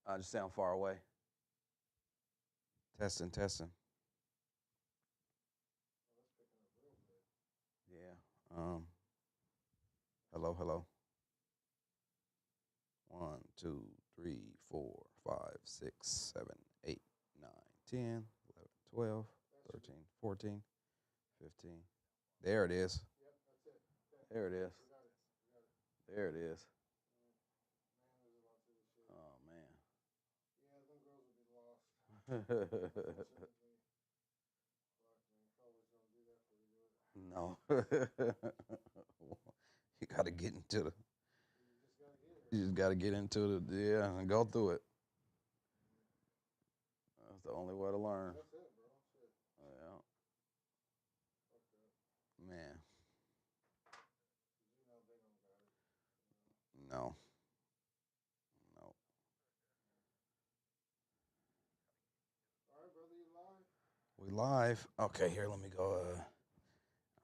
I just sound far away. Testing, testing. Yeah. Hello, hello. 1, 2, 3, 4, 5, 6, 7, 8, 9, 10, 11, 12, 13, 14, 15. There it is. There it is. There it is. Oh man. No. You got to get into the. You just got to get into the and go through it. That's the only way to learn. Yeah. Man. No. No. We live. Okay, here. Let me go. All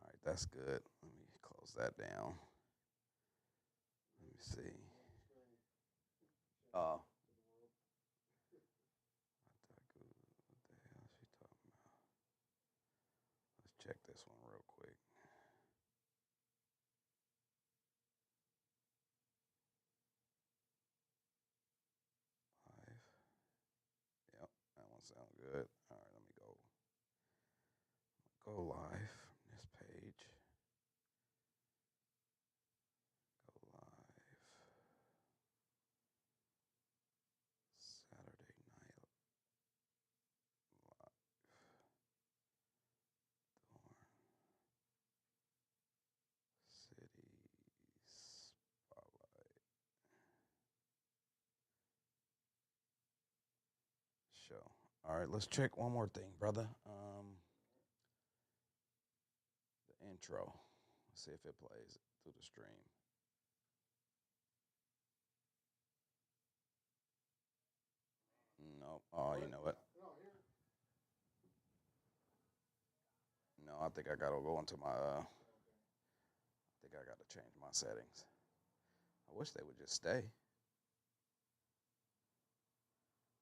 right, that's good. Let me close that down. Let me see. Oh. What the hell is she talking about? Let's check this one real quick. Live. Yep, that one sounds good. All right, let me go. Go live from this page. Go live. Saturday night live. Thorn City Spotlight show. All right, let's check one more thing, brother. The intro. Let's see if it plays through the stream. No. Oh, you know what? No, I think I gotta go into my. I think I gotta change my settings. I wish they would just stay.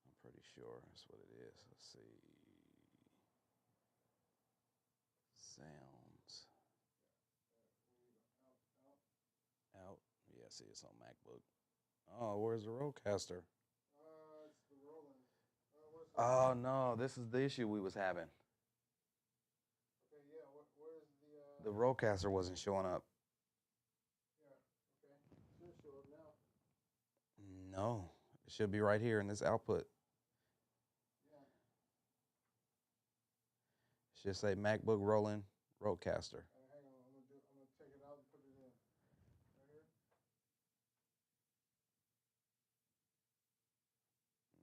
I'm pretty sure that's what it is. Let's see. Sounds. Out. Yeah, see, it's on MacBook. Oh, where's the Rodecaster? It's the rolling. Oh no, this is the issue we was having. Okay, yeah. Where's the? The Rodecaster wasn't showing up. Yeah. Okay. It should show up now. No, it should be right here in this output. Yeah. It should say MacBook rolling Rodecaster. Hang on, I'm gonna take it out and put it in. Right here.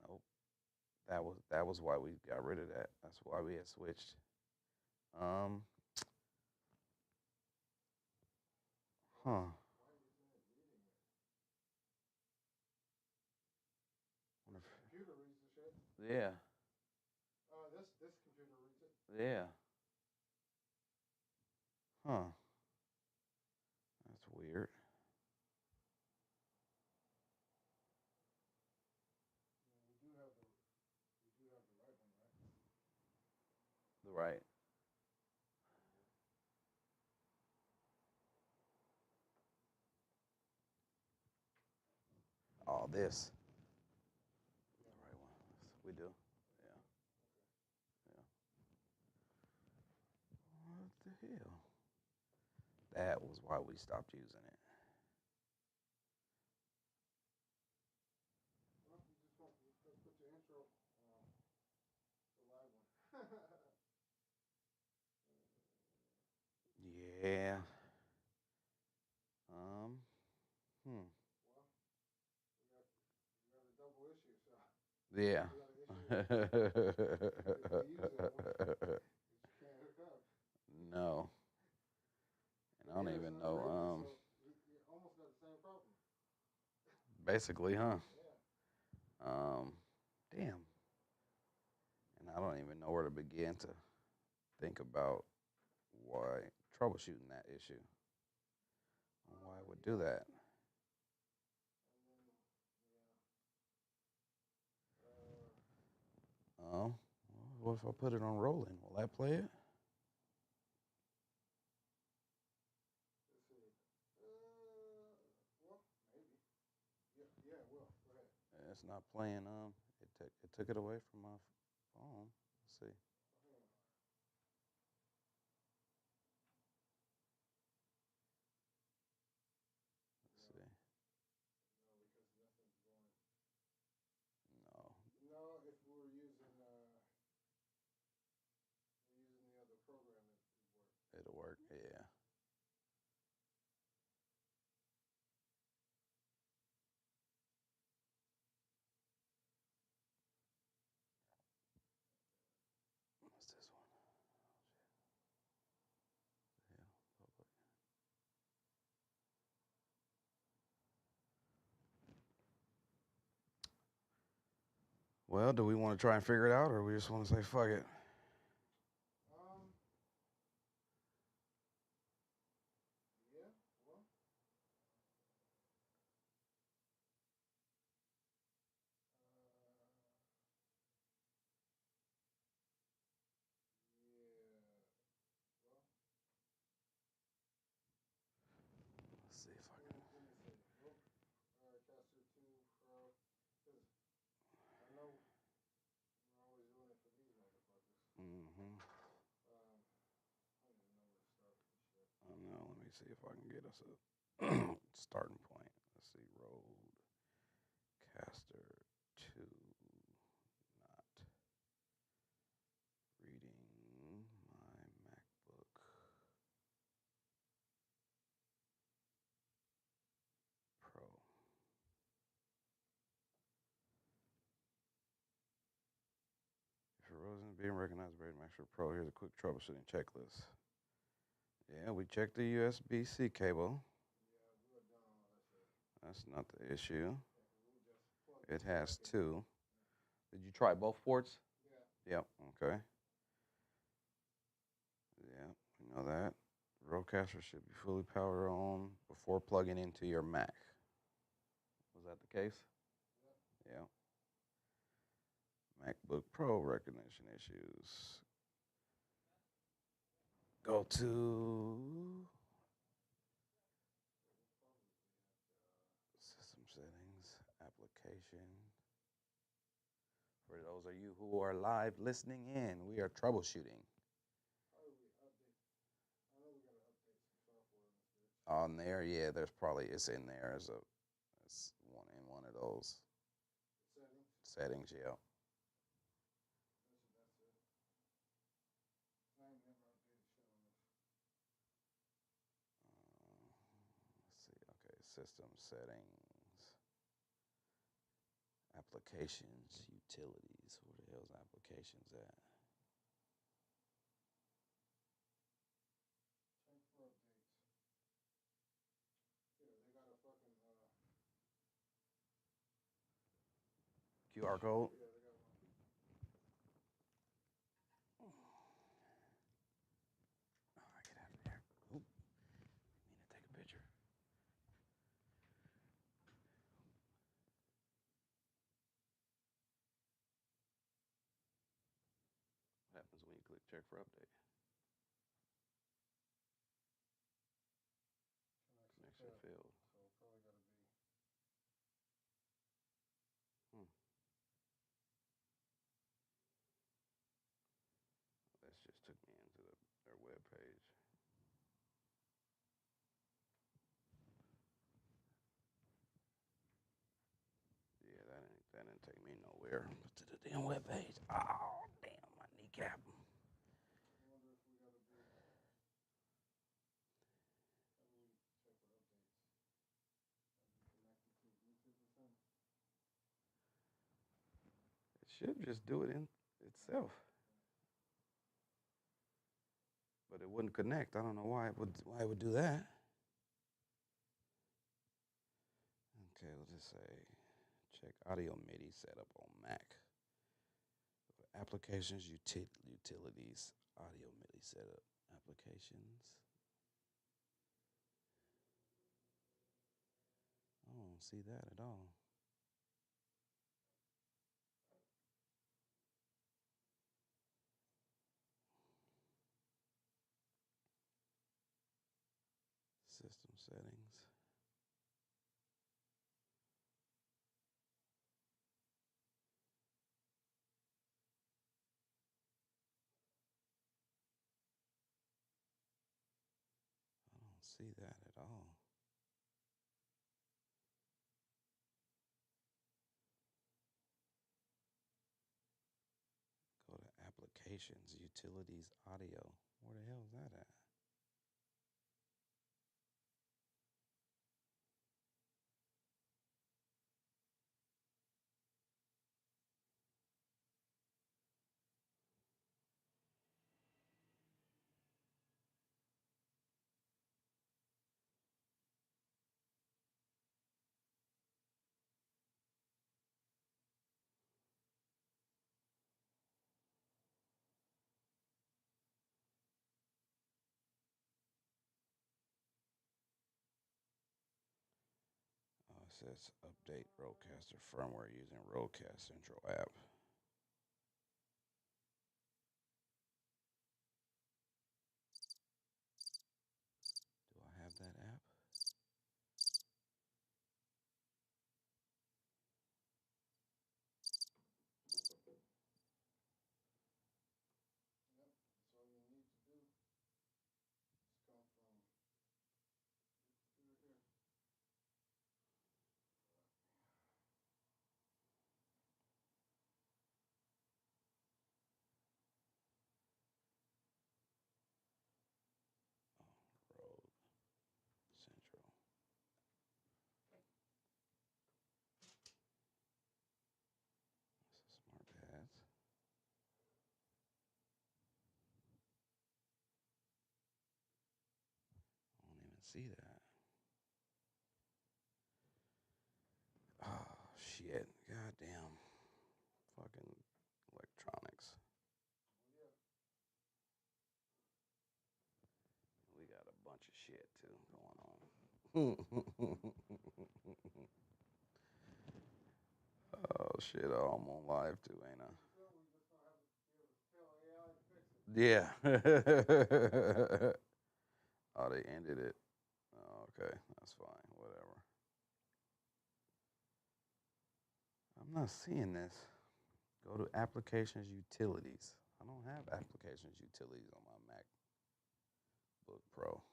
Nope. That was why we got rid of that. That's why we had switched. Um. Huh. Computer reads the shit. Yeah. This computer reads it. Yeah. Huh. That's weird. Yeah, we do have the right one, right? The right. Oh, this. The right one. We do. Yeah. Yeah. What the hell? That was why we stopped using it. Well, you just want to put your intro, the live one. Yeah. Hmm. Well, we got a double issue, so. Yeah. No. And I don't even know. Almost got the same problem. Basically, huh? Yeah. Damn. And I don't even know where to begin to think about why troubleshooting that issue. Why it would do that. Oh, what if I put it on rolling? Will that play it? Let's see. Well, maybe. Yeah, it will. Go ahead. It's not playing. It took it away from my phone. Let's see. Let's see. No, because nothing's going. No. No, if we're using the other program, it work. It'll work. Yeah. What's this one? Yeah. Public. Well, do we want to try and figure it out, or we just want to say fuck it? Yeah, well. Yeah. Well. Let's see if I Let can. me see. Well, Caster 2 Pro. Because I know we're always doing it for these motherfuckers. Mm-hmm. I don't even know where to start with this shit. I know. Let me see if I can get us a starting point. Let's see. Roadcaster 2. Not reading my MacBook Pro. If your road isn't being recognized by Master Pro, here's a quick troubleshooting checklist. Yeah, we checked the USB-C cable. Yeah, we were done all that shit. That's not the issue. Yeah, It has two. Did you try both ports? Yeah. Yep. Okay. Yeah, we know that. Roadcaster should be fully powered on before plugging into your Mac. Was that the case? Yep. Yeah. MacBook Pro recognition issues. Go to system settings, application. For those of you who are live listening in, we are troubleshooting. How do we update? I know we gotta update some software on this bitch. On there, yeah, there's probably it's in there as it's one of those settings, yeah. That's it. I ain't never updated shit on this. Let's see, okay, system settings, applications, utilities. Where the hell's applications at? Check for updates. Yeah, they got a fucking QR code. yeah, they got one. All right, get out of there. Oop. Need to take a picture. What happens when you click check for update? Connection failed. So probably gotta be. That just took me into their web page. Yeah, that didn't take me nowhere. To the damn web page. Oh, damn, my kneecap. I wonder if we gotta be. How do we check for updates? Are we connected to Bluetooth or something? It should just do it in itself. But it wouldn't connect. I don't know why it would do that. Okay, let's just say check audio MIDI setup on Mac. Applications, utilities, audio MIDI setup. Applications. I don't see that at all. see that at all. Go to applications, utilities, audio. Where the hell is that at? Oh, it says update Rodecaster firmware using Roadcast Central app. Do I have that app? Yep, that's all you need to do. Just come from through here. Oh, Road Central. This is smart pads. I don't even see that. Oh, shit. Goddamn. Fucking electronics. Oh, yeah. We got a bunch of shit, too, going on. Oh, shit. Oh, I'm on live, too, ain't I? We just gonna have to be able to tell AI to fix it. Yeah. Oh, they ended it. Oh, okay. That's fine. Whatever. I'm not seeing this. Go to applications utilities. I don't have applications utilities on my MacBook Pro.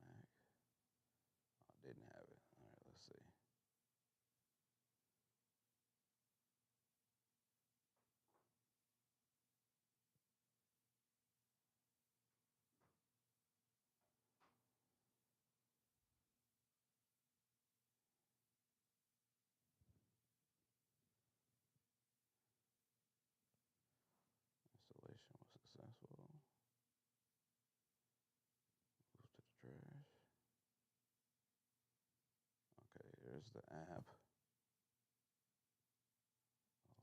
Mac. I didn't have it. All right, let's see. Installation was successful. Move to the trash. Okay, here's the app.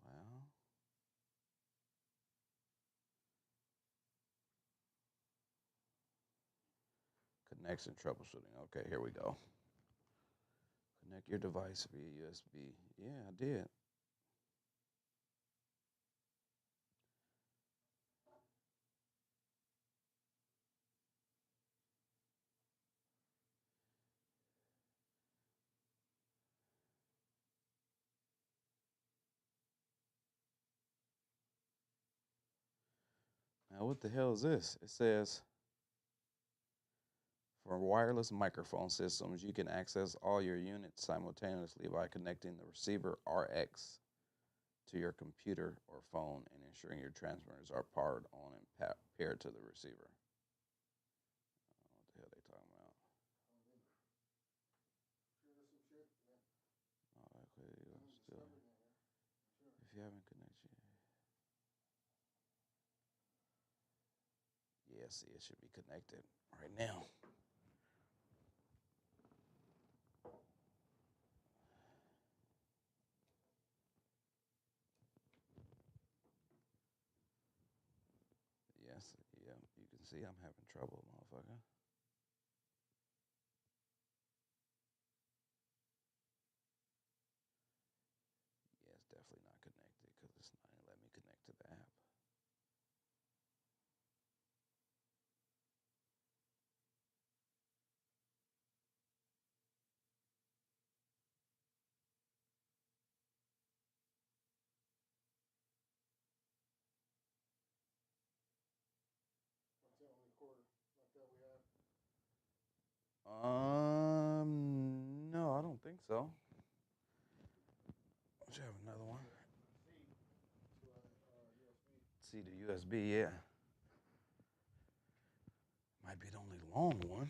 Allow. Connection troubleshooting. Okay, here we go. Connect your device via USB. Yeah, I did. Now, what the hell is this? It says, for wireless microphone systems, you can access all your units simultaneously by connecting the receiver RX to your computer or phone and ensuring your transmitters are powered on and paired to the receiver. What the hell are they talking about? Sure, there's some shit. Yeah. Oh, okay, still. Sure. If you haven't connected, yeah, see, it should be connected right now. Yes, yeah, you can see I'm having trouble, motherfucker. No, I don't think so. Should have another one. See the USB, yeah. Might be the only long one.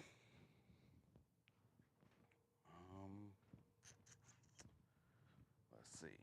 Let's see.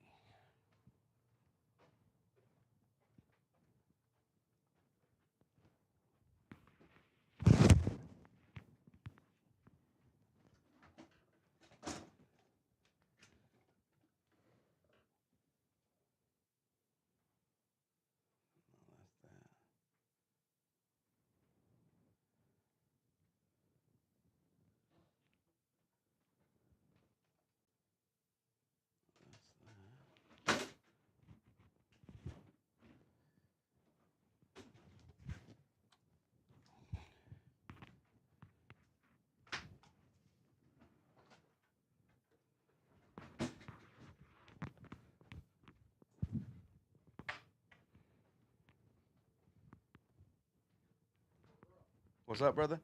What's up, brother?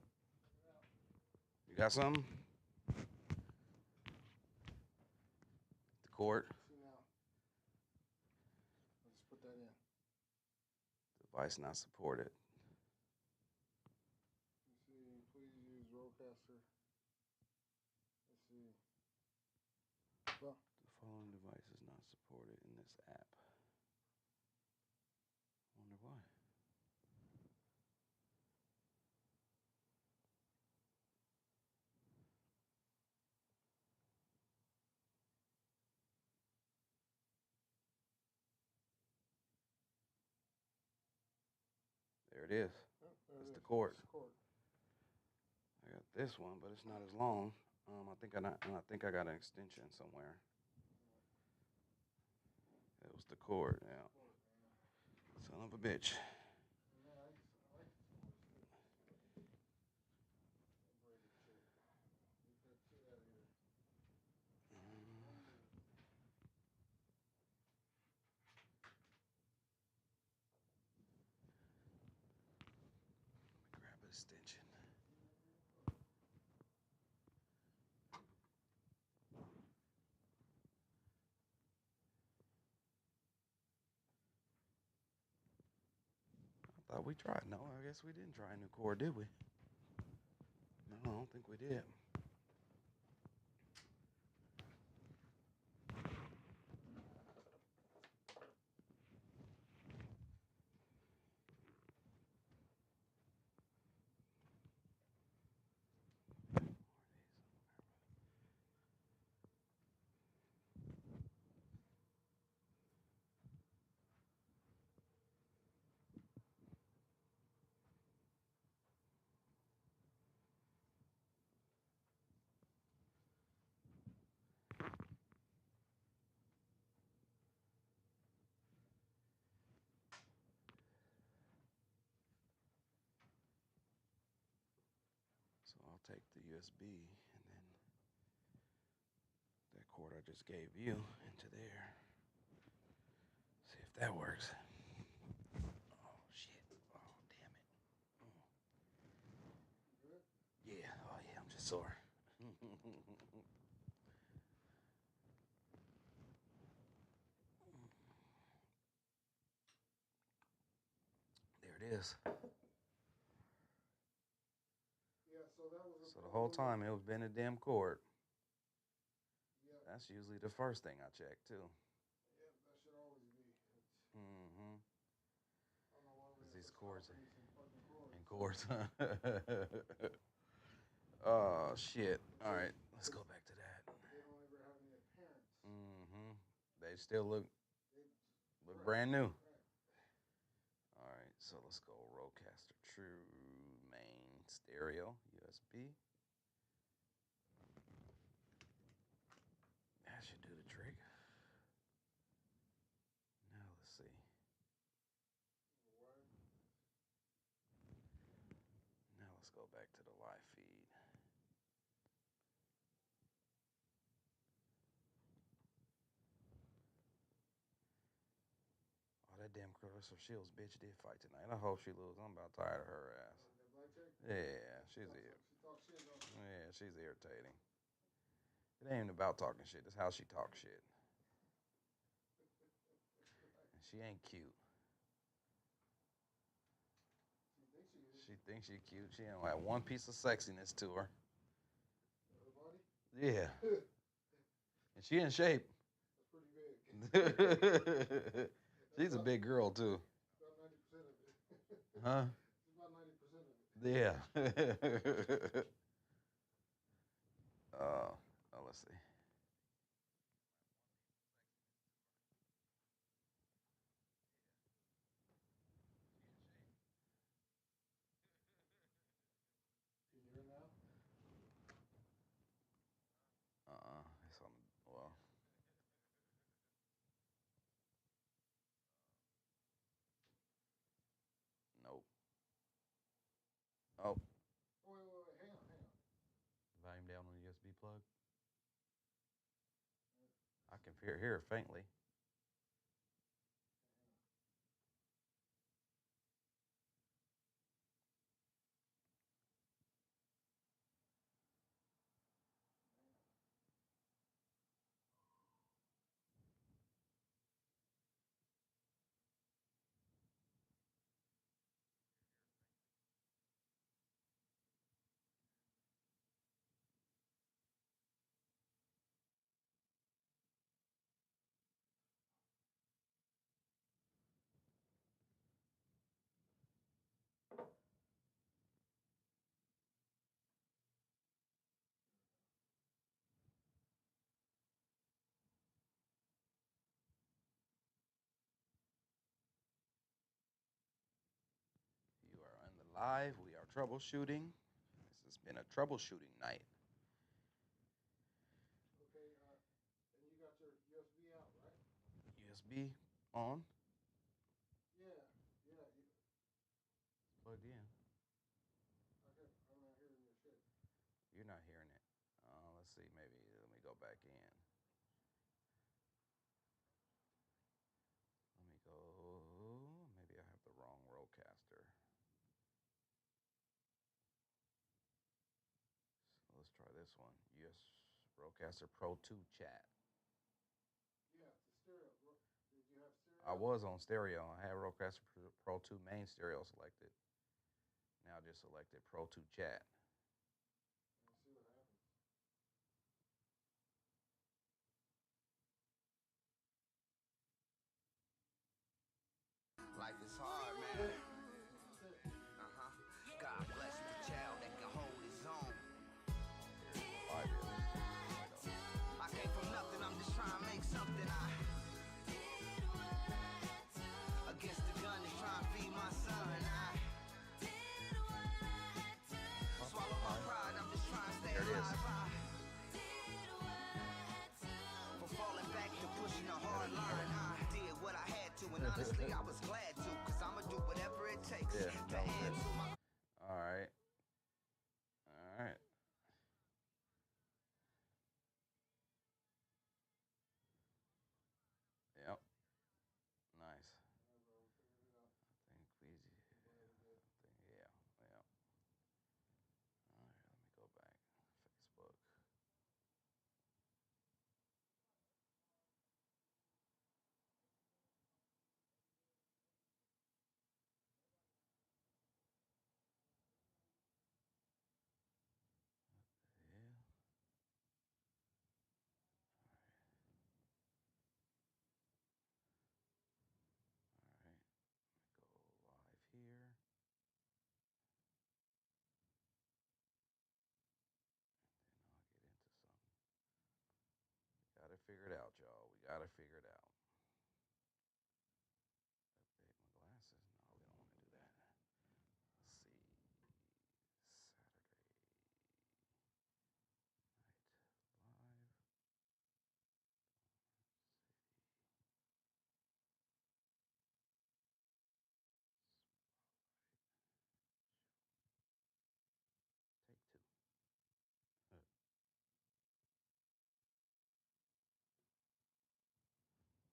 You got something? The cord. See now. Let's put that in. Device not supported. Let's see. Please use Rollcaster. Let's see. Well, The following device is not supported in this app. Wonder why. There it is. That's the cord. I got this one, but it's not as long. I think I got an extension somewhere. It was the cord. Yeah. Son of a bitch. Grab an extension. I thought we tried. No, I guess we didn't try a new cord, did we? No, I don't think we did. So I'll take the USB and then that cord I just gave you into there. See if that works. Oh shit. Oh damn it. Yeah. Oh yeah, I'm just sore. There it is. yeah, so that was So the whole time it was been a damn cord. Yeah. That's usually the first thing I check too. Yeah, that should always be. Mm-hmm. I don't know why we have These such cords confidence in fucking cords. and cords. Oh shit! All right, let's go back to that. They don't ever have any appearance. Mm-hmm. They still look Right. brand new. Right. All right, so let's go Rodecaster True Main Stereo USB. That should do the trick. Now let's see. Now let's go back to the live feed. Oh, that damn Clarissa Shields bitch did fight tonight. I hope she loses. I'm about tired of her ass. That black chick? Yeah, she's ir- She talks shit, don't she? yeah, she's irritating. It ain't even about talking shit. It's how she talks shit. And she ain't cute. She thinks she is. She thinks she cute. She don't have one piece of sexiness to her. Her body? Yeah, and she in shape. That's pretty big. She's a big girl too. About 90% of it. Huh? It's about 90% of it. Yeah. Let's see. Can you hear now? It's on. Well, nope. Oh, Oh, wait. Hang on. volume down on the USB plug. I can hear it faintly. You are on the live. We are troubleshooting. This has been a troubleshooting night. Okay, and you got your USB out, right? USB on. Yeah. Plugged in. Okay, I'm not hearing your shit. You're not hearing it. Let's see. Maybe let me go back in. Let me go. Maybe I have the wrong roadcaster. So let's try this one. US Rodecaster Pro 2 chat. Yeah, it's a stereo. Did you have stereo? I was on stereo. I had Rodecaster Pro 2 main stereo selected. Now I just selected Pro 2 chat. Let me see what happens. Life is hard, man. God bless the child that can hold his own. Live is. I came from nothing, I'm just trying to make something. Against the gun and trying to feed my son. Swallow my pride, I'm just trying to stay There it is. alive. From falling back to pushing a hard line, I did what I had to, and honestly, I was glad to, because I'ma do whatever it takes Yeah, to that was add it. to my. All right. All right. Yep. Nice. Yeah, bro, we figured it out. I think we. I'm glad we did. Yeah. Yeah. All right. Let me go back. Facebook. Yeah. All right. Go live here. Then I'll get into something. We got to figure it out, y'all. We got to figure it out. Update my glasses. No, we don't want to do that. Let's see. Saturday night live. Take two.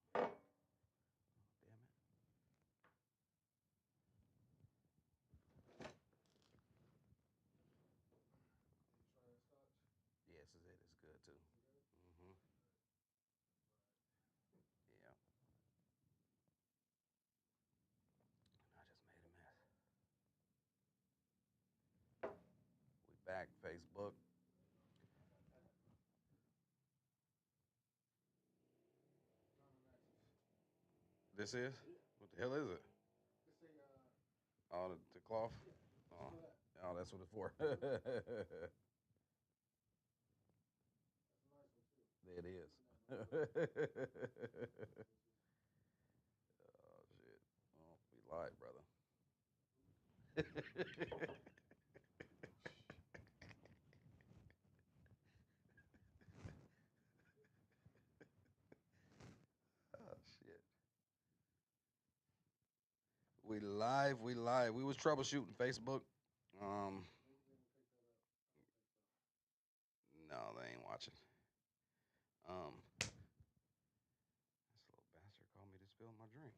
to. Mm-hmm. Yeah. I just made a mess. We back, Facebook. This is? What the hell is it? This a Oh, the cloth? yeah. Oh. For that. Oh, that's what it's for. That's a nice one too. It is. Oh, shit. Oh, we live, brother. Oh, shit. We live, we live. We was troubleshooting Facebook. Um, no, they ain't watching. This little bastard called me to spill my drink.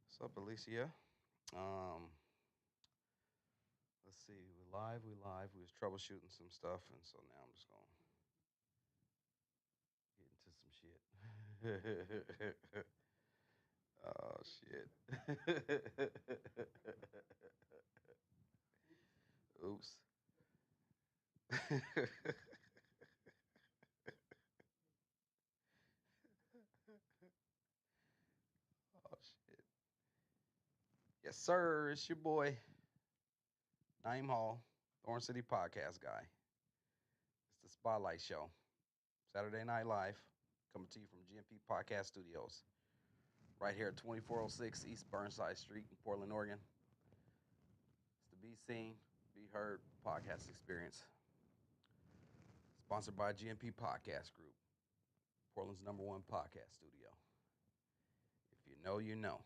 What's up, Alicia? Let's see. We live, we live. We was troubleshooting some stuff, and so now I'm just gonna get into some shit. Oh shit. Oops. Oh shit. Yes, sir. It's your boy, Naeem Hall, Thorn City Podcast guy. It's the Spotlight Show. Saturday Night Live, coming to you from GMP Podcast Studios. Right here at 2406 East Burnside Street in Portland, Oregon. It's the Be Seen, Be Heard podcast experience. Sponsored by GMP Podcast Group, Portland's #1 podcast studio. If you know, you know.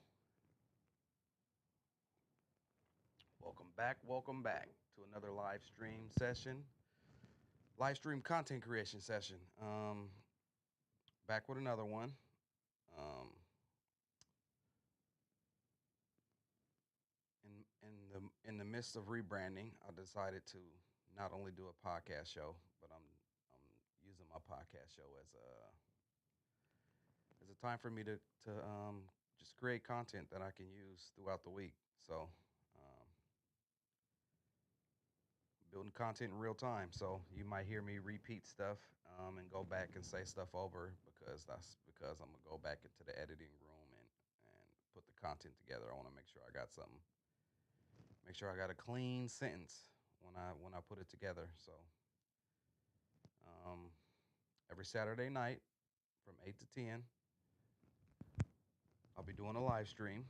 Welcome back to another live stream session. Live stream content creation session. Back with another one. In the midst of rebranding, I decided to not only do a podcast show, but I'm using my podcast show as a time for me to just create content that I can use throughout the week. So building content in real time. So you might hear me repeat stuff and go back and say stuff over because I'm gonna go back into the editing room and put the content together. I want to make sure I got something. Make sure I got a clean sentence when I put it together. So every Saturday night from 8 to 10, I'll be doing a live stream.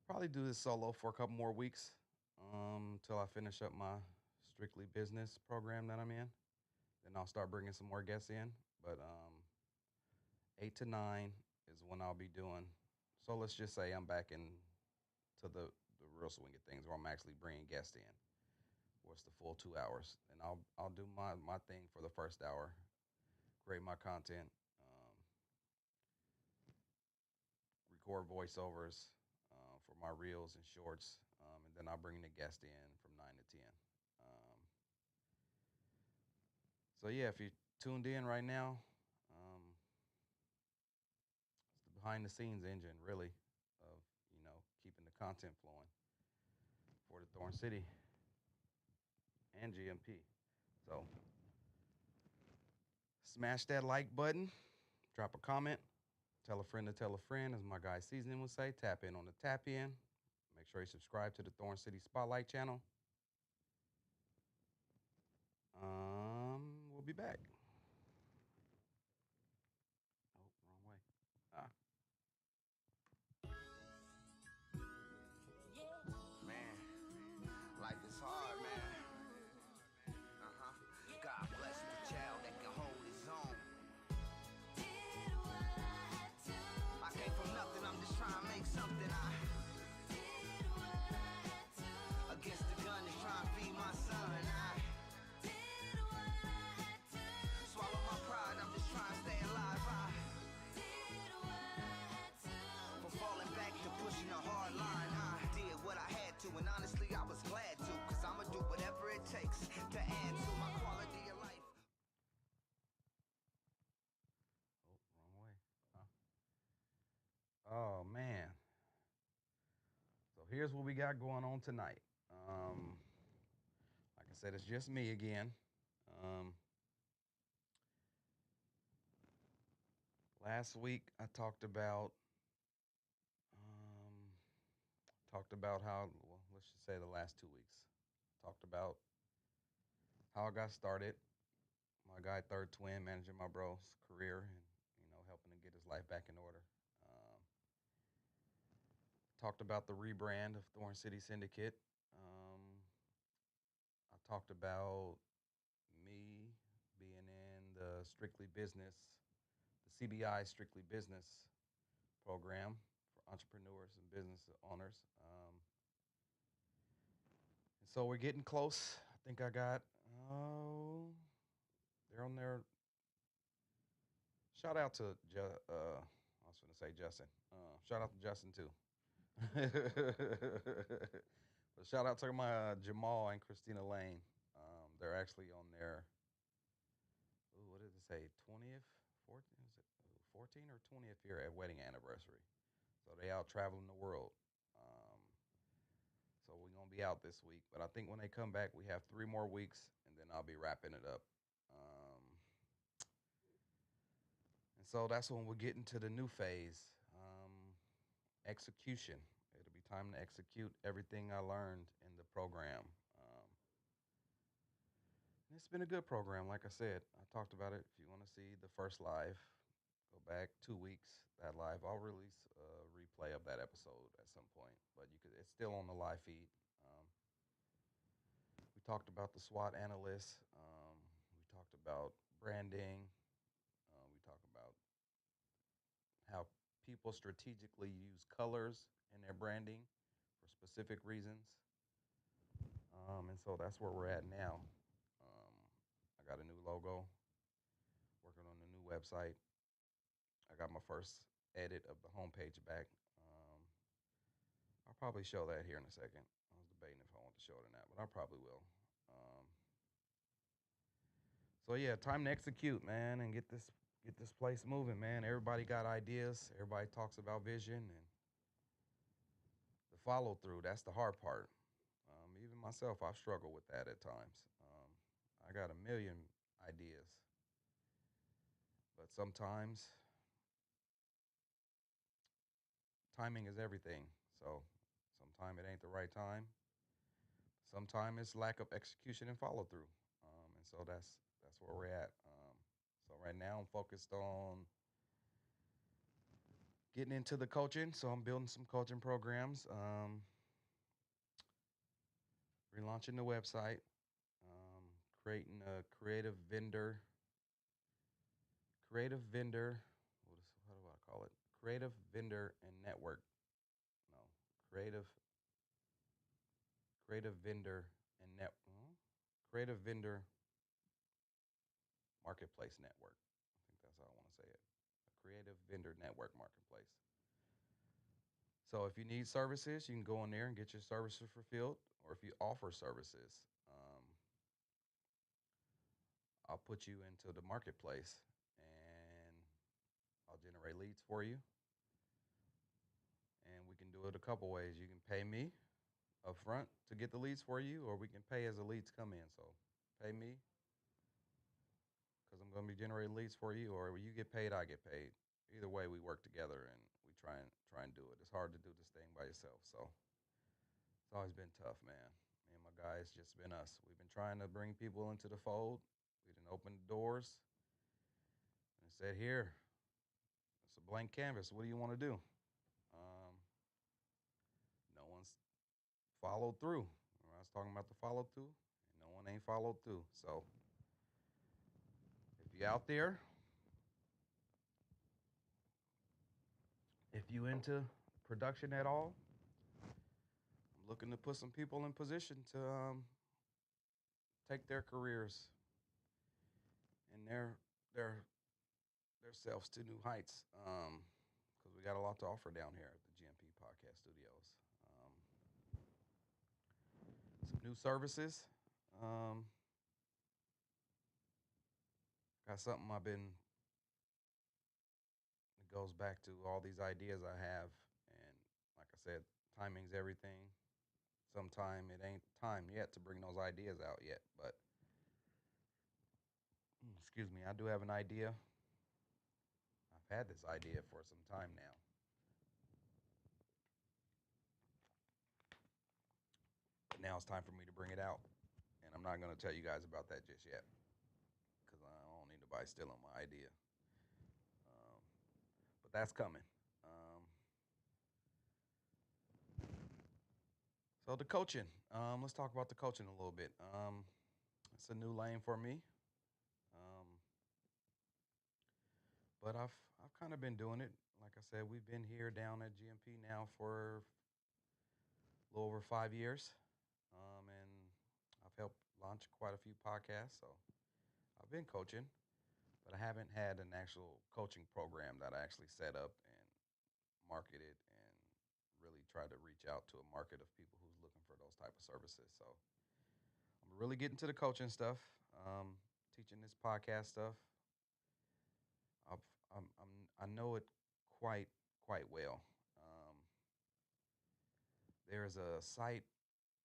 Probably do this solo for a couple more weeks until I finish up my strictly business program that I'm in. Then I'll start bringing some more guests in. But 8 to 9 is when I'll be doing. So let's just say I'm back in to the real swing of things where I'm actually bringing guests in. What's the full 2 hours? And I'll do my thing for the first hour, create my content, record voiceovers for my reels and shorts, and then I'll bring the guest in from 9 to 10. So yeah, if you're tuned in right now, it's the behind the scenes engine really of keeping the content flowing for the Thorn City and GMP. So smash that like button, drop a comment, tell a friend to tell a friend, as my guy Seasoning would say. Tap in on the tap in. Make sure you subscribe to the Thorn City Spotlight channel. We'll be back. Oh, wrong way. Man, life is hard, man. God bless the child that can hold his own. I came from nothing, I'm just trying to make something. Against the gun to try and feed my son. here's what we got going on tonight. Like I said, it's just me again. Um, last week I um, talked about how, well, let's just say the last 2 weeks. Talked about how I got started. My guy, Third Twin, managing my bro's career and helping to get his life back in order. Um, Talked about the rebrand of Thorn City Syndicate. I talked about me being in the Strictly Business, the CBI Strictly Business program for entrepreneurs and business owners. And so we're getting close. I think I got, they're on there. Shout out to, I was going to say Justin. Shout out to Justin too. But shout out to my Jamal and Christina Lane. They're actually on their, what did it say, 20th, 14th, is it 14 or 20th year at wedding anniversary. So they out traveling the world. So we're going to be out this week. But I think when they come back, we have 3 more weeks, and then I'll be wrapping it up. And so that's when we'll get into the new phase, execution. It'll be time to execute everything I learned in the program. It's been a good program, like I said. I talked about it. If you want to see the first live, go back 2 weeks. That live, I'll release a replay of that episode at some point. But it's still on the live feed. We talked about the SWOT analyst. We talked about branding. We talked about how people strategically use colors in their branding for specific reasons. And so that's where we're at now. I got a new logo, working on the new website. I got my first edit of the homepage back. I'll probably show that here in a second. I was debating if I want to show it or not, but I probably will. So yeah, time to execute, man, and get this place moving, man. Everybody got ideas. Everybody talks about vision and the follow through. That's the hard part. Even myself, I've struggled with that at times. I got a million ideas, but sometimes timing is everything. So sometimes it ain't the right time. Sometimes it's lack of execution and follow through. And so that's where we're at. So right now I'm focused on getting into the coaching. So I'm building some coaching programs, relaunching the website, creating a how do I call it? Creative vendor and network. No, creative vendor and creative vendor marketplace network. I think that's how I want to say it. A creative vendor network marketplace. So if you need services, you can go in there and get your services fulfilled. Or if you offer services, I'll put you into the marketplace and I'll generate leads for you. And we can do it a couple ways. You can pay me up front to get the leads for you, or we can pay as the leads come in. So pay me because I'm going to be generating leads for you, or you get paid, I get paid. Either way, we work together and we try and do it. It's hard to do this thing by yourself. So it's always been tough, man. Me and my guys, just been us. We've been trying to bring people into the fold. We didn't open the doors and said, here, it's a blank canvas. What do you want to do? No one's followed through. I was talking about the follow through, and no one ain't followed through. So if you out there, if you into production at all, I'm looking to put some people in position to take their careers and their selves to new heights. Because we got a lot to offer down here at the GMP Podcast Studios. Some new services. Got something it goes back to all these ideas I have. And like I said, timing's everything. Sometime it ain't time yet to bring those ideas out yet, but excuse me, I do have an idea. I've had this idea for some time now. But now it's time for me to bring it out. And I'm not going to tell you guys about that just yet because I don't need nobody stealing my idea. But that's coming. Um, so the coaching. Let's talk about the coaching a little bit. It's a new lane for me. Um, but I've kind of been doing it. Like I said, we've been here down at GMP now for a little over 5 years. And I've helped launch quite a few podcasts. So I've been coaching, but I haven't had an actual coaching program that I actually set up and marketed and really try to reach out to a market of people who's looking for those type of services. So I'm really getting to the coaching stuff, teaching this podcast stuff. I've, I know it quite well. Um, there's a site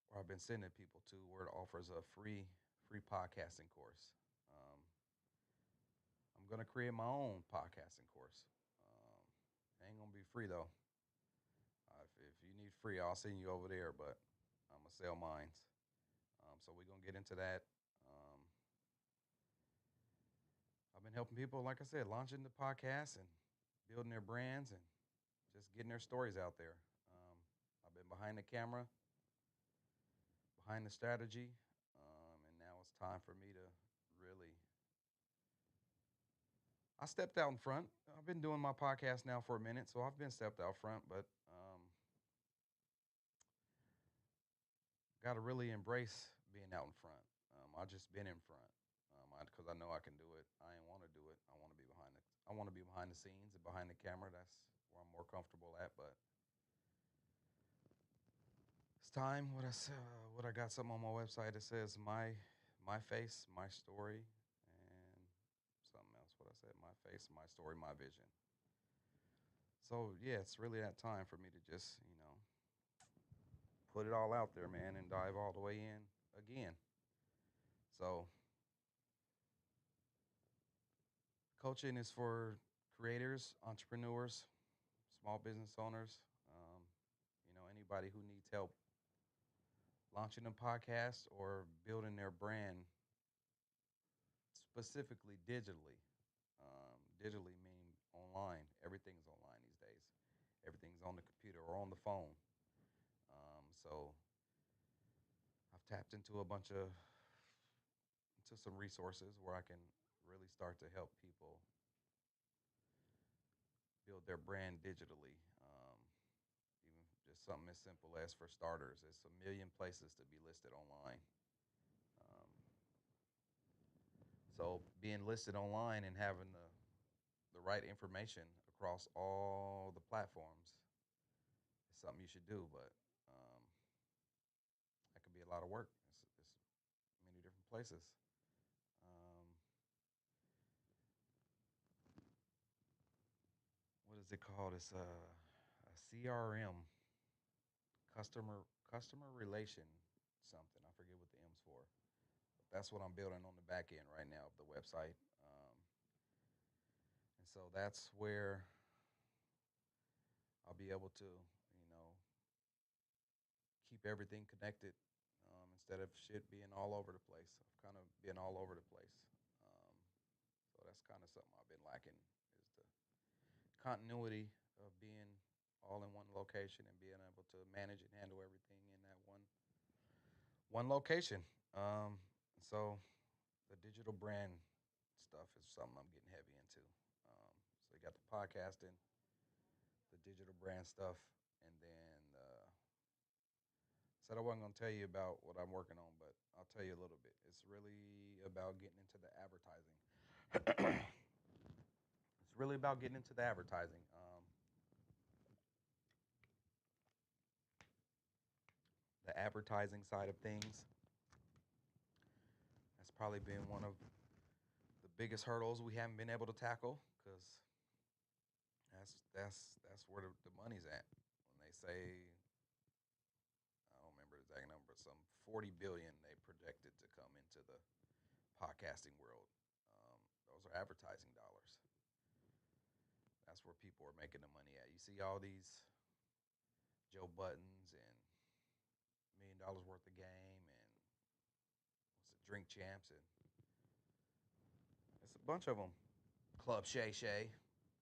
where I've been sending people to where it offers a free podcasting course. Um, I'm gonna create my own podcasting course. It ain't gonna be free though. If you need free, I'll send you over there, but I'm gonna sell mines. So we're gonna get into that. Um, I've been helping people, like I said, launching the podcast and building their brands and just getting their stories out there. I've been behind the camera, behind the strategy, and now it's time for me to really. I stepped out in front. I've been doing my podcast now for a minute, so I've been stepped out front, but got to really embrace being out in front. I've just been in front because I know I can do it. I ain't want to do it. I want to be behind it. I want to be behind the scenes and behind the camera. That's where I'm more comfortable at. But it's time. What I got something on my website that says my face, my story, and something else. What I said, my face, my story, my vision. So yeah, it's really that time for me to just put it all out there, man, and dive all the way in again. So coaching is for creators, entrepreneurs, small business owners, anybody who needs help launching a podcast or building their brand specifically digitally. Digitally meaning online. Everything's online these days. Everything's on the computer or on the phone. So I've tapped into into some resources where I can really start to help people build their brand digitally. Even just something as simple as, for starters, it's a million places to be listed online. Um, so being listed online and having the right information across all the platforms is something you should do, but that could be a lot of work. It's many different places. Um, what is it called? It's a CRM, customer relation something. I forget what the M's for. But that's what I'm building on the back end right now of the website. And so that's where I'll be able to, keep everything connected instead of shit being all over the place. I've kind of been all over the place. Um, so that's kind of something I've been lacking, is the continuity of being all in one location and being able to manage and handle everything in that one location. So the digital brand stuff is something I'm getting heavy into. So you got the podcasting, the digital brand stuff, and then said I wasn't going to tell you about what I'm working on, but I'll tell you a little bit. It's really about getting into the advertising. It's really about getting into the advertising. The advertising side of things has probably been one of the biggest hurdles we haven't been able to tackle, because that's where the money's at. When they say 40 billion they projected to come into the podcasting world. Those are advertising dollars. That's where people are making the money at. You see all these Joe Buttons and $1 million worth of game and what's it, Drink Champs, and it's a bunch of them. Club Shay Shay,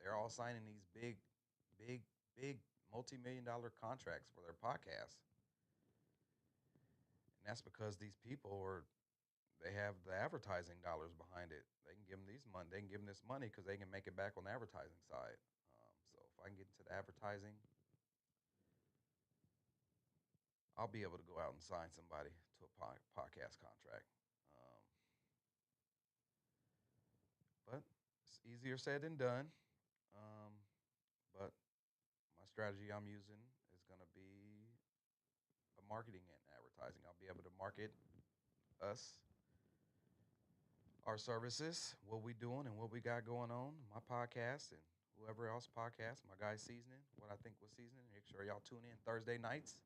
they're all signing these big, big, big multi-million-dollar contracts for their podcasts. And that's because these people they have the advertising dollars behind it. They can give them they can give them this money because they can make it back on the advertising side. So if I can get into the advertising, I'll be able to go out and sign somebody to a podcast contract. But it's easier said than done. Um, but my strategy I'm using is going to be a marketing and advertising. I'll be able to market us, our services, what we doing and what we got going on, my podcast and whoever else podcast, my guy Seasoning, what I think was Seasoning. Make sure y'all tune in Thursday nights.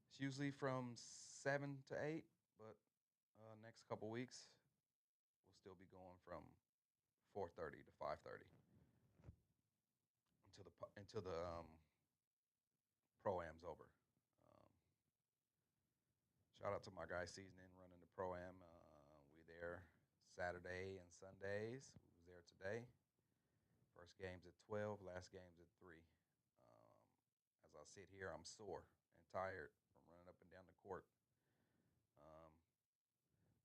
It's usually from 7 to 8, but next couple weeks we'll still be going from 4:30 to 5:30 until the pro-am's over. Shout out to my guy Seasoning running the pro-am. We there Saturday and Sundays. We was there today. First game's at 12, last game's at 3. As I sit here, I'm sore and tired from running up and down the court.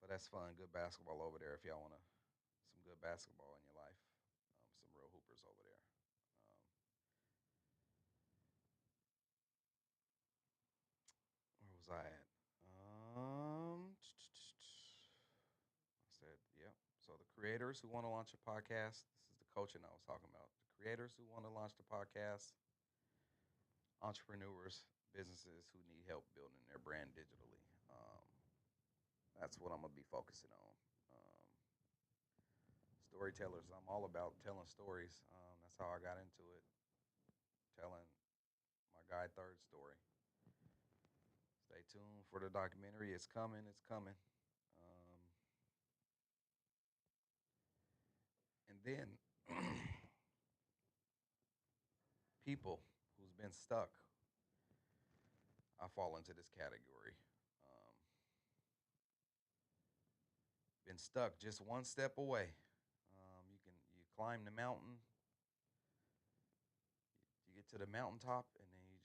But that's fun. Good basketball over there if y'all want some good basketball in your life. Some real hoopers over there. Where was I at? I said, yep. So the creators who want to launch a podcast, this is the coaching I was talking about. The creators who want to launch the podcast, entrepreneurs, businesses who need help building their brand digitally. That's what I'm going to be focusing on. Storytellers, I'm all about telling stories. That's how I got into it, telling my guy Third story. Stay tuned for the documentary. It's coming. It's coming. And then people who's been stuck, I fall into this category. Been stuck just one step away. You climb the mountain, you get to the mountaintop, and then you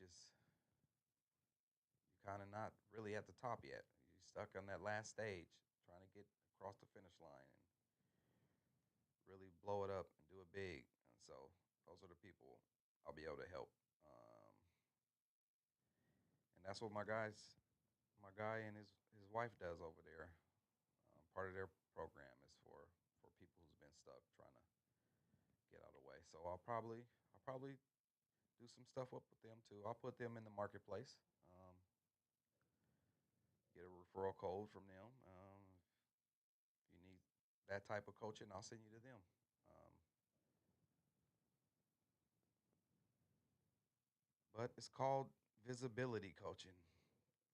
kind of not really at the top yet. You're stuck on that last stage, trying to get across the finish line and really blow it up and do it big. And so those are the people I'll be able to help. And that's what my guy and his wife does over there. Part of their program is for people who's been stuck trying to get out of the way. So I'll probably do some stuff up with them too. I'll put them in the marketplace. Get a referral code from them. If you need that type of coaching, I'll send you to them. But it's called visibility coaching.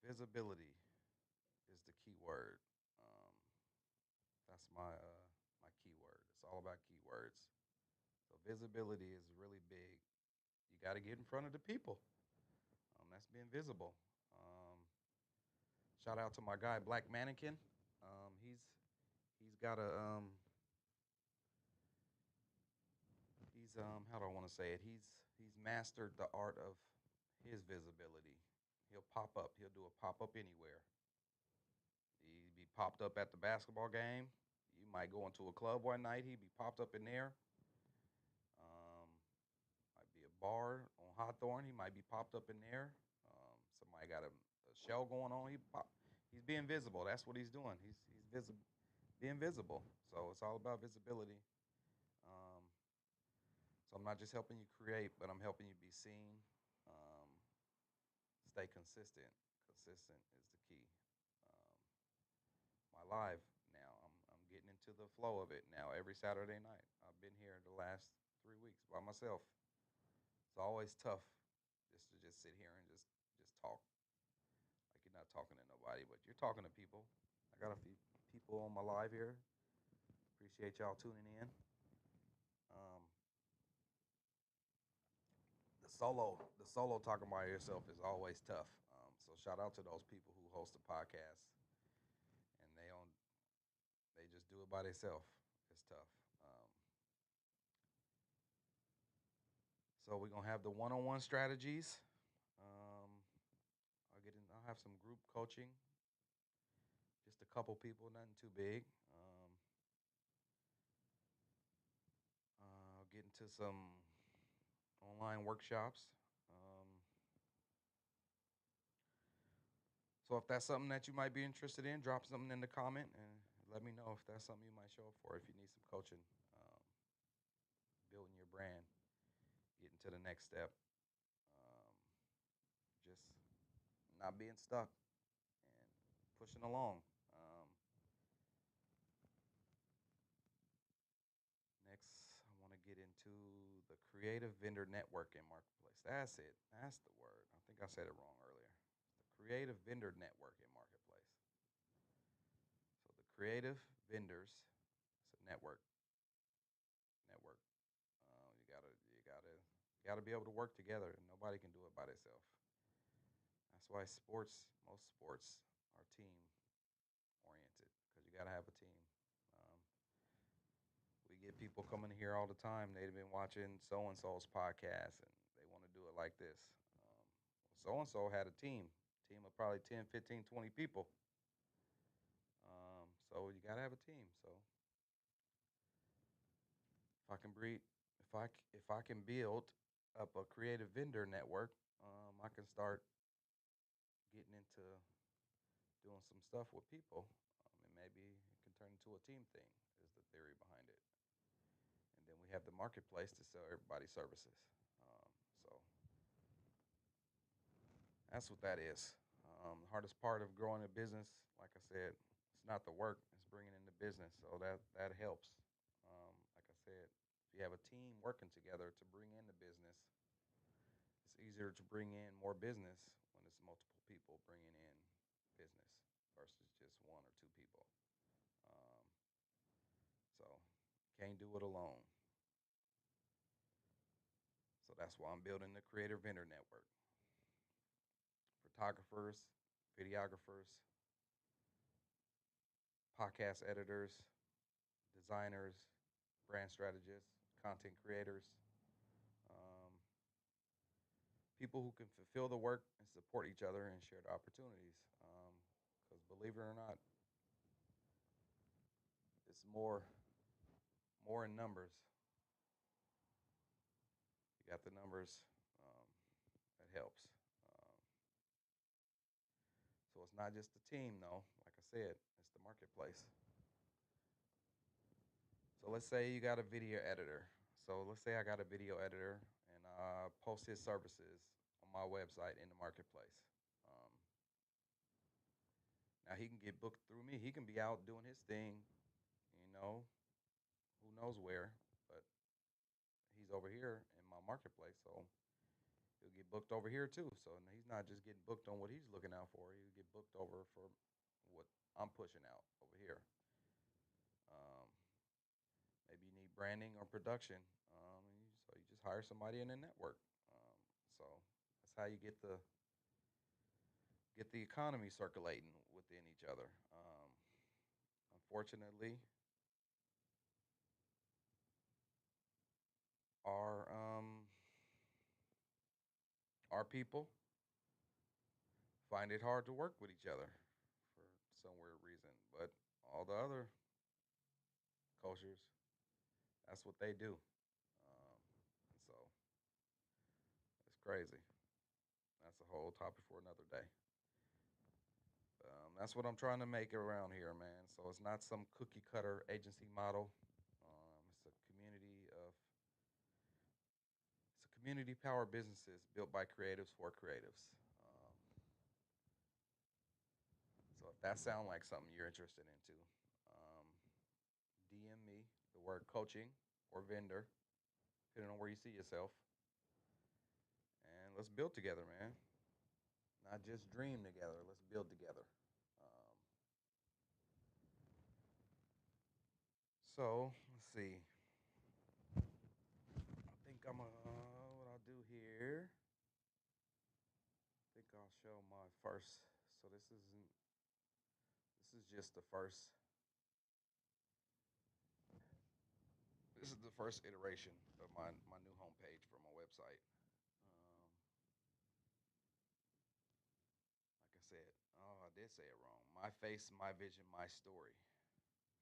Visibility is the key word. That's my keyword. It's all about keywords. So visibility is really big. You got to get in front of the people. That's being visible. Shout out to my guy Black Mannequin. He's got a how do I want to say it? He's mastered the art of his visibility. He'll pop up. He'll do a pop up anywhere. He'd be popped up at the basketball game. You might go into a club one night. He'd be popped up in there. Might be a bar on Thorn. He might be popped up in there. Somebody got a show going on. He's being visible. That's what he's doing. He's visible, being visible. So it's all about visibility. So I'm not just helping you create, but I'm helping you be seen. Stay consistent. Consistent is the key. My live now, I'm getting into the flow of it now every Saturday night. I've been here the last 3 weeks by myself. It's always tough just to sit here and just talk. Like you're not talking to nobody, but you're talking to people. I got a few people on my live here. Appreciate y'all tuning in. Um, the solo talking by yourself is always tough. So shout out to those people who host a podcast and they just do it by themselves. It's tough. Um, so we're gonna have the one-on-one strategies. Um, I'll have some group coaching. Just a couple people, nothing too big. I'll get into some online workshops. Um, so if that's something that you might be interested in, drop something in the comment and let me know if that's something you might show up for. If you need some coaching, building your brand, getting to the next step, um, just not being stuck and pushing along. Next, I want to get into the creative vendor networking marketplace. That's it. That's the word. I think I said it wrong earlier. The creative vendor networking marketplace. So the creative vendors, it's a network. You gotta be able to work together. Nobody can do it by themselves. That's why most sports are team oriented because you gotta have a team. Um, we get people coming here all the time. They've been watching so and so's podcast and they want to do it like this. So and so had a team of probably 10, 15, 20 people. So you gotta have a team. So if I can breed, if I can build up a creative vendor network, I can start getting into doing some stuff with people, and maybe it can turn into a team thing. Is the theory behind it, and then we have the marketplace to sell everybody services. So that's what that is. The hardest part of growing a business, like I said, it's not the work; it's bringing in the business. So that helps. Like I said, if you have a team working together to bring in the business, it's easier to bring in more business when it's multiple people bringing in business versus just one or two people. Um, so can't do it alone. So that's why I'm building the Creator Vendor Network. Photographers, videographers, podcast editors, designers, brand strategists, content creators, um, people who can fulfill the work and support each other and share the opportunities. Because believe it or not, it's more in numbers. You got the numbers, um, that helps. Um, so it's not just the team, though. Like I said, it's the marketplace. So let's say you got a video editor. So let's say I got a video editor and I post his services on my website in the marketplace. Um, Now he can get booked through me. He can be out doing his thing, you know, who knows where, but he's over here in my marketplace, so he'll get booked over here too. So he's not just getting booked on what he's looking out for. He'll get booked over for what I'm pushing out over here. Um, Maybe you need branding or production, so you just hire somebody in the network. So that's how you get the economy circulating within each other. Unfortunately, our our people find it hard to work with each other for some weird reason. But all the other cultures, that's what they do. So it's crazy. That's a whole topic for another day. That's what I'm trying to make around here, man. So it's not some cookie cutter agency model. It's a community powered businesses built by creatives for creatives. Um, so if that sounds like something you're interested into, um, DM me the word coaching or vendor, depending on where you see yourself, and let's build together, man. not just dream together. Let's build together. Um, so let's see. I think I'm what I'll do here. I think I'll show my first. So this isn't. This is just the first. This is the first iteration of my new homepage for my website. Like I said, oh, I did say it wrong. My face, my vision, my story.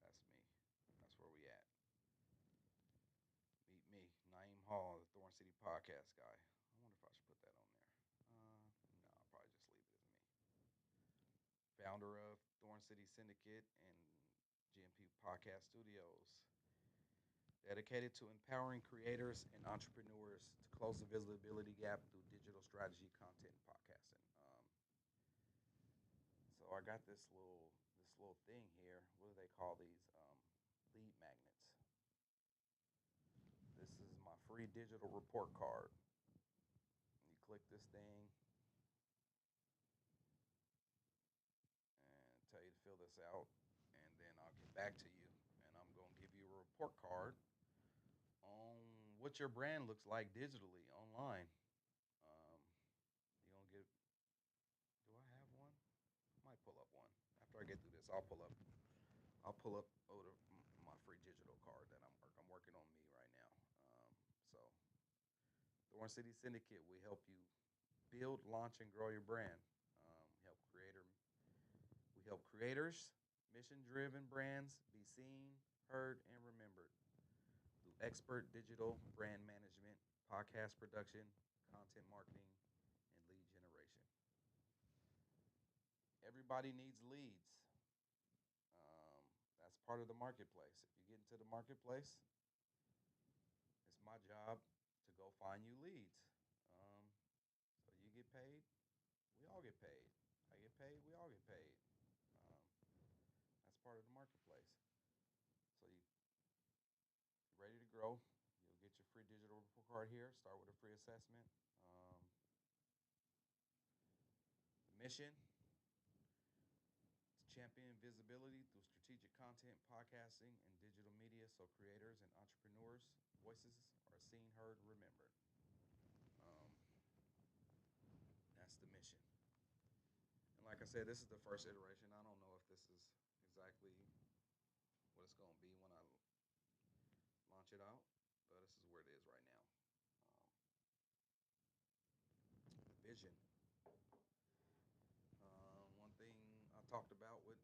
That's me. That's where we at. Meet me, Naeem Hall, the Thorn City podcast guy. I wonder if I should put that on there. No, I'll probably just leave it as me. Founder of Thorn City Syndicate and GMP Podcast Studios. Dedicated to empowering creators and entrepreneurs to close the visibility gap through digital strategy, content, and podcasting. So I got this little thing here. What do they call these? Lead magnets. This is my free digital report card. You click this thing and tell you to fill this out, and then I'll get back to you, and I'm gonna give you a report card on what your brand looks like digitally online. You gonna get? Do I have one? I might pull up one after I get through this. I'll pull up. My free digital card that I'm working on me right now. So Thorn City Syndicate, we help you build, launch, and grow your brand. We help creators, mission-driven brands be seen, heard, and remembered through expert digital brand management, podcast production, content marketing, and lead generation. Everybody needs leads. Um, that's part of the marketplace. If you get into the marketplace, it's my job to go find you leads. Um, so you get paid, we all get paid. I get paid, we all get paid. Um, that's part of the marketplace. So you ready to grow? You'll get your free digital report card here. Start with a free assessment. Um, the mission: to champion visibility through strategic content, podcasting, and digital media, so creators and entrepreneurs' voices are seen, heard, and remembered. Um, that's the mission. And like I said, this is the first iteration. I don't know if this is exactly what it's going to be when I launch it out, but this is where it is right now. The vision. One thing I talked about with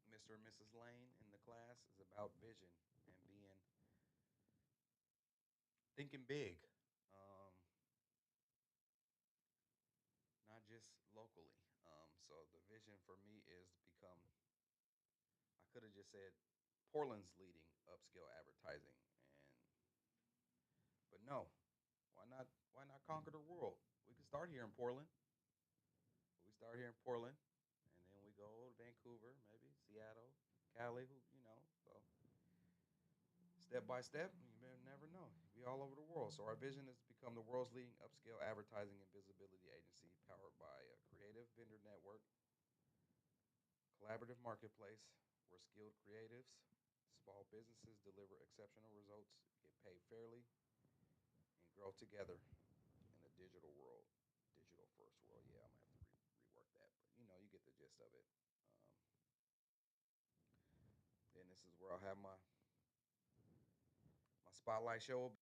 Mr. and Mrs. Lane in the class is about vision and thinking big, um, not just locally. So the vision for me is to become. I could have just said Portland's leading upscale advertising, but no, why not? Why not conquer the world? We could start here in Portland. We start here in Portland, and then we go to Vancouver, maybe Seattle, Cali. So step by step, you may never know. Be all over the world. So our vision is to become the world's leading upscale advertising and visibility agency, powered by a creative vendor network, collaborative marketplace, where skilled creatives, small businesses deliver exceptional results, get paid fairly, and grow together in a digital world, digital first world. Yeah, I'm gonna have to rework that, but you get the gist of it. Um, then this is where I'll have my spotlight show.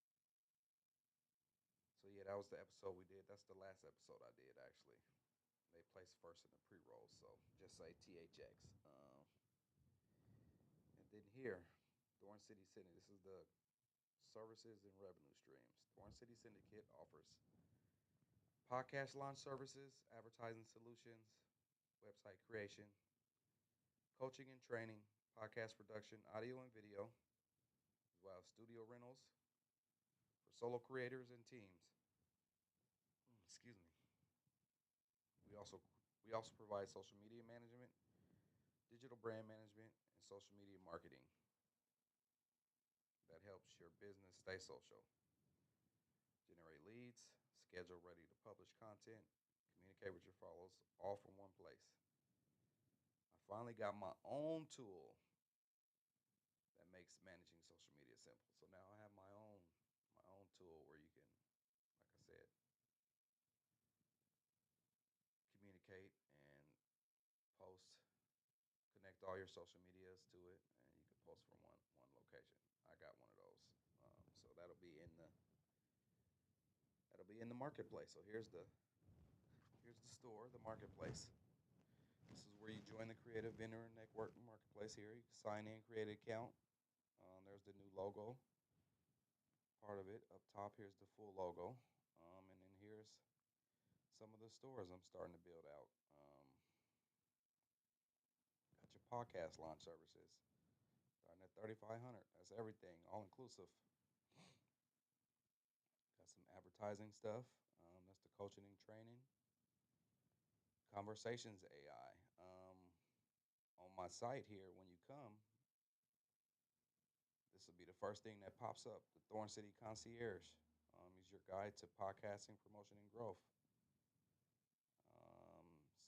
So yeah, that was the episode we did. That's the last episode I did actually. They placed first in the pre-roll, so just say THX. And then here, Thorn City Syndicate. This is the services and revenue streams. Thorn City Syndicate offers podcast launch services, advertising solutions, website creation, coaching and training, podcast production, audio and video, as well as studio rentals for solo creators and teams. Excuse me. We also we also provide social media management, digital brand management, and social media marketing that helps your business stay social, generate leads, schedule ready to publish content, communicate with your followers all from one place. I finally got my own tool that makes managing social media simple. So now I have my own tool where you can, like I said, communicate and post, connect all your social medias to it, and you can post from one location. I got one of those, so that'll be in the marketplace. So here's the store, the marketplace. This is where you join the creative vendor network marketplace. Here you can sign in, create an account. There's the new logo part of it up top. Here's the full logo, and then here's some of the stores I'm starting to build out. Got your podcast launch services starting at 3,500. That's everything, all inclusive. Got some advertising stuff. That's the coaching and training. Conversations AI. On my site here, when you come, this will be the first thing that pops up. The Thorn City Concierge is your guide to podcasting, promotion, and growth.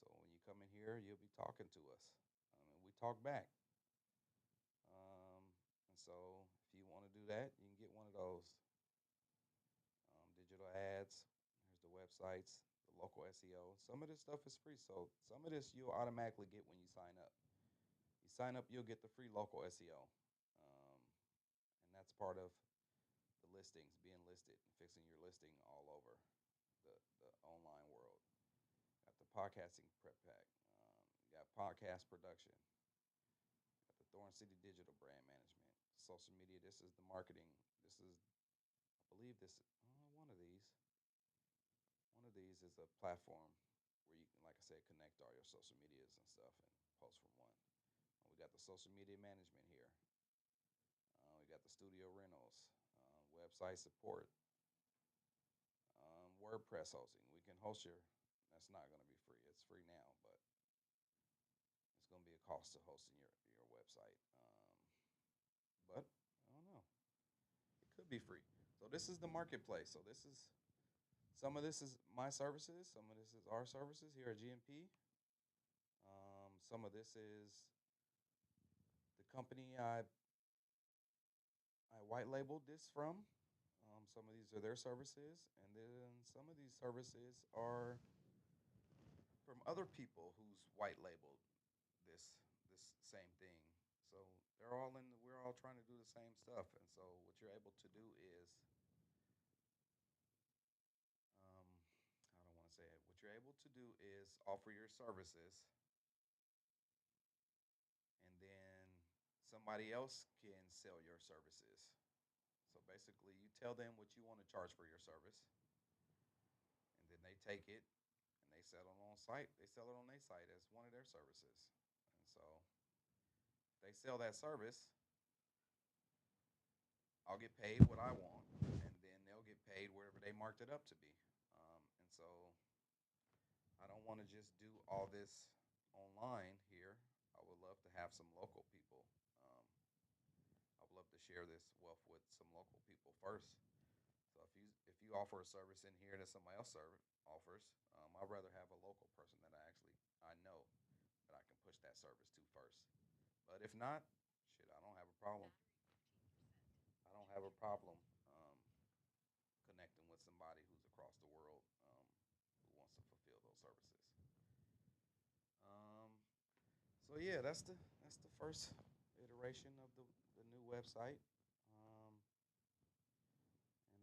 So when you come in here, you'll be talking to us, and we talk back. And so if you want to do that, you can get one of those digital ads. Here's the websites, the local SEO. Some of this stuff is free, so some of this you'll automatically get when you sign up. You sign up, you'll get the free local SEO, and that's part of the listings, being listed and fixing your listing all over the online world. Got the podcasting prep pack. You got podcast production. Got the Thorn City Digital Brand Management. Social media. This is the marketing. This is, I believe this, one of these. One of these is a platform where you can, like I said, connect all your social medias and stuff and post from one. We got the social media management here. We got the studio rentals, website support, WordPress hosting. We can host your. That's not going to be free. It's free now, but it's going to be a cost to hosting your website. But I don't know. It could be free. So this is the marketplace. So this is some of this is my services. Some of this is our services here at GMP. Some of this is the company I white labeled this from. Some of these are their services, and then some of these services are from other people who's white labeled this same thing. So we're all trying to do the same stuff, and so what you're able to do is, I don't want to say it. What you're able to do is offer your services, and then somebody else can sell your services. So basically, you tell them what you want to charge for your service, and then they take it and they sell it on site. They sell it on their site as one of their services. And so if they sell that service, I'll get paid what I want, and then they'll get paid wherever they marked it up to be. And so I don't want to just do all this online here. I would love to have some local people. I would love to share this wealth with some local people first. So if you offer a service in here that somebody else offers, I'd rather have a local person that I know that I can push that service to first. But if not, shit, I don't have a problem. I don't have a problem connecting with somebody who's across the world who wants to fulfill those services. Um, so yeah, that's the first iteration of the new website and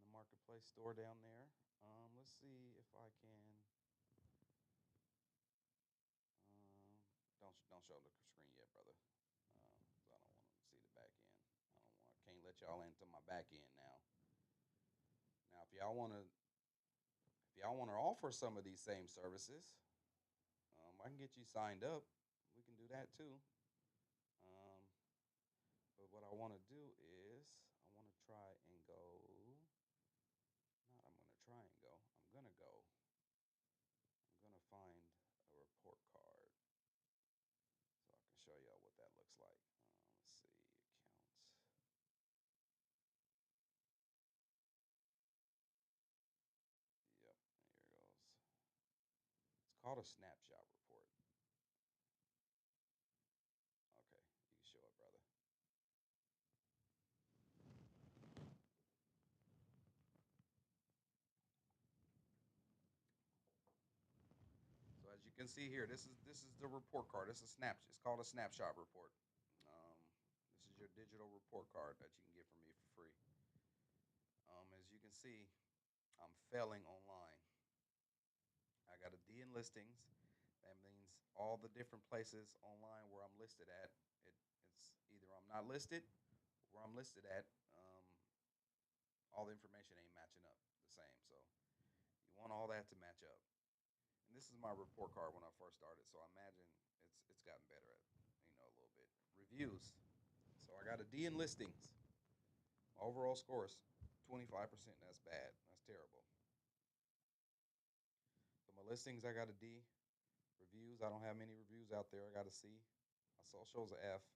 the marketplace store down there. Let's see if I can. Um, don't show the screen yet, brother. So I don't want them to see the back end. Can't let y'all into my back end now. Now, if y'all want to offer some of these same services, I can get you signed up. We can do that too. Um, but what I want to do is I want to try and go. Not I'm going to try and go. I'm going to go. I'm going to find a report card so I can show y'all what that looks like. Let's see, accounts. Yep, here it goes. It's called a snapshot report. Okay, you can show it, brother. So as you can see here, this is the report card. It's called a snapshot report. This is your digital report card that you can get from me for free. As you can see, I'm failing online. I got a D in listings. That means all the different places online where I'm listed at. It's either I'm not listed, or where I'm listed at. All the information ain't matching up the same. So you want all that to match up. And this is my report card when I first started. So I imagine it's gotten better at a little bit. Reviews. So I got a D in listings. My overall score is 25%. That's bad. That's terrible. So my listings, I got a D. Reviews, I don't have many reviews out there. I got a C. My socials, a F.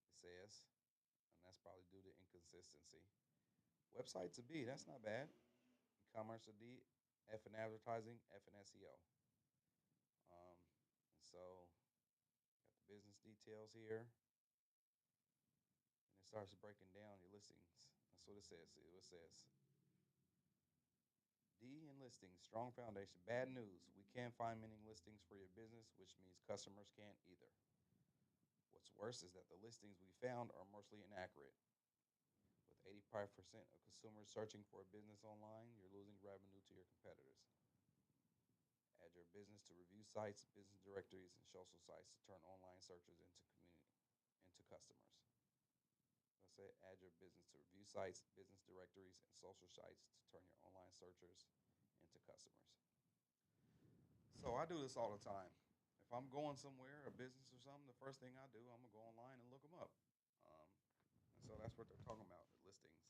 It says, and that's probably due to inconsistency. Website's a B. That's not bad. E-commerce a D. F in advertising. F in SEO. And so, got the business details here, and it starts breaking down your listings. That's what it says. See what it says. D in listings, strong foundation. Bad news, we can't find many listings for your business, which means customers can't either. What's worse is that the listings we found are mostly inaccurate. With 85% of consumers searching for a business online, you're losing revenue to your competitors. Add your business to review sites, business directories, and social sites to turn online searchers into customers. I say add your business to review sites, business directories, and social sites to turn your online searchers into customers. So I do this all the time. If I'm going somewhere, a business or something, the first thing I do, I'm gonna go online and look them up. And so that's what they're talking about, the listings.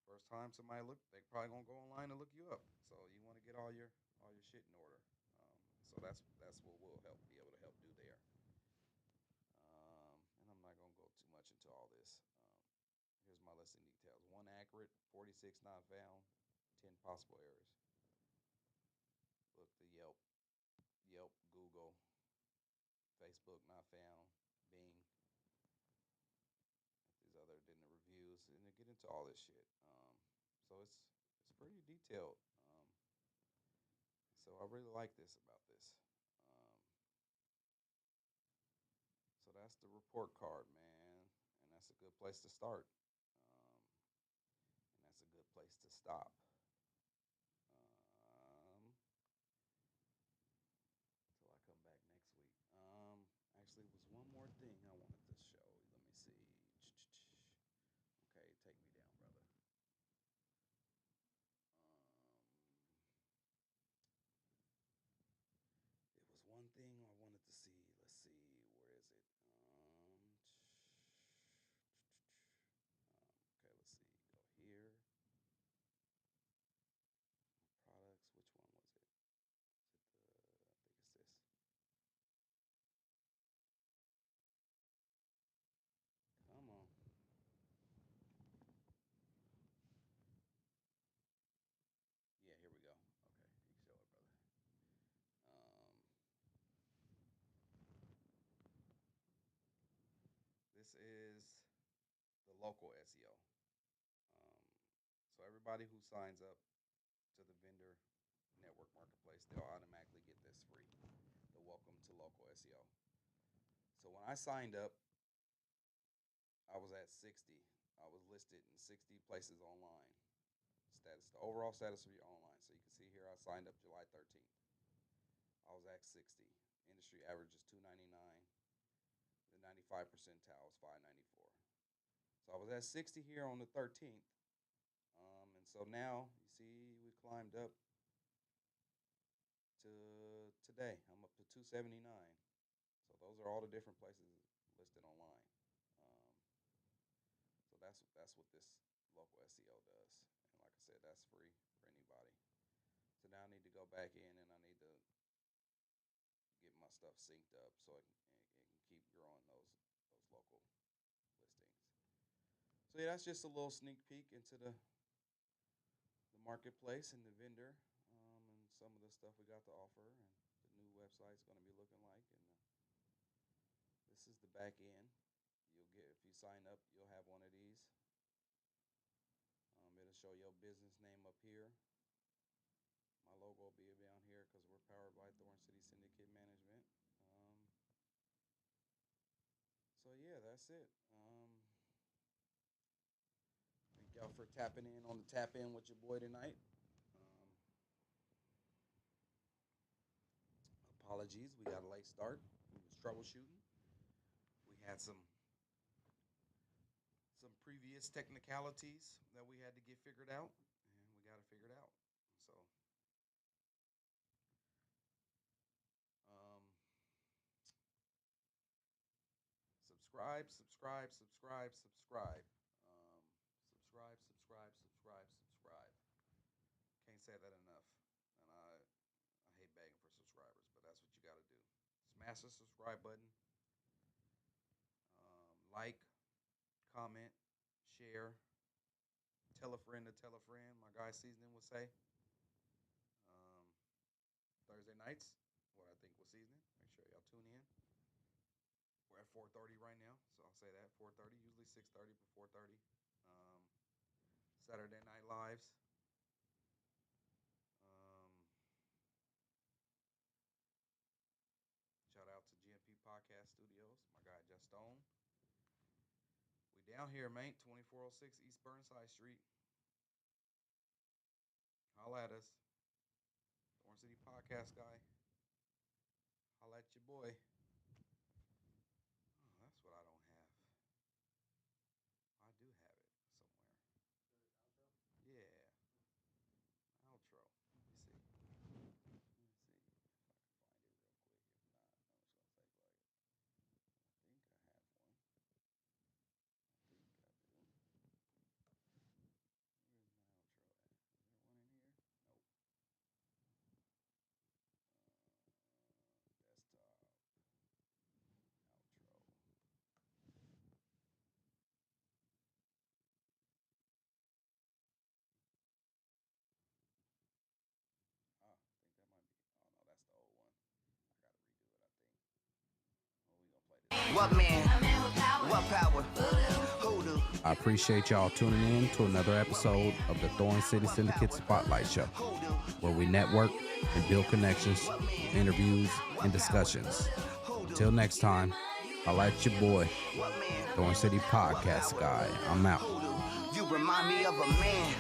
First time somebody look, they probably gonna go online and look you up. So you want to get all your shit in order. So that's what we'll be able to help do there. And I'm not gonna go too much into all this. Here's my listing details: 1 accurate, 46 not found, 10 possible errors. Look, the Yelp, Google, Facebook not found, Bing. These other dinner reviews, and they get into all this shit. So it's pretty detailed. So I really like this about this. So that's the report card, man, and that's a good place to start, and that's a good place to stop. Till I come back next week. Actually, was one more thing I wanted to show. Let me see. Okay, take me down, brother. It was one thing I wanted to see. Let's see, where is it? Okay, let's see. Go here. Products. Which one was it? Is it the? I think it's this. Come on. Yeah, here we go. Okay, you can show it, brother. This is the local SEO. Um, so everybody who signs up to the vendor network marketplace, they'll automatically get this free. The welcome to local SEO. So when I signed up, I was at 60. I was listed in 60 places online. Status, the overall status of your online. So you can see here I signed up July 13th. I was at 60. Industry average is 299. The 95 percentile is 594. So I was at 60 here on the 13th. And so now, you see, we climbed up to today. I'm up to 279. So those are all the different places listed online. Um, so that's what this local SEO does. And like I said, that's free for anybody. So now I need to go back in and I need to get my stuff synced up so it can keep growing those local listings. So yeah, that's just a little sneak peek into the marketplace and the vendor. And so some of the stuff we got to offer and the new website's going to be looking like. And this is the back end. You'll get, if you sign up, you'll have one of these. It'll show your business name up here. My logo will be down here because we're powered by Thorn City Syndicate Management. So yeah, that's it. Thank y'all for tapping in on the Tap In with your boy tonight. Apologies, we got a late start. We was troubleshooting. We had some previous technicalities that we had to get figured out, and we got it figured out. So, subscribe. Subscribe. Can't say that enough. And I hate begging for subscribers, but that's what you got to do. Smash the subscribe button. Like, comment, share. Tell a friend to tell a friend. My guy Seasoning would say. Thursday nights, what I think was Seasoning. Make sure y'all tune in. We're at 4:30 right now, so I'll say that 4:30. Usually 6:30, but 4:30. Saturday Night Lives. Shout out to GMP Podcast Studios, my guy Just Stone. We down here, mate, 2406 East Burnside Street. Holla at us. Thorn City Podcast guy. Holla at your boy. Oh, that's what I don't have. I do have it somewhere. Yeah. Outro. Let me see. If I can find it real quick. If not, I'm just going to take like, I think I have one. I think I do. Where's my outro at? Is there one in here? Nope. Desktop. Outro. I think that might be. Oh no, that's the old one. I gotta redo it, I think. Oh, we gonna play this. What man? What power? Hoodoo. I appreciate y'all tuning in to another episode of the Thorn City Syndicate Spotlight Show, where we network and build connections, interviews, and discussions. Until next time, I like your boy, Thorn City Podcast guy. I'm out. You remind me of a man.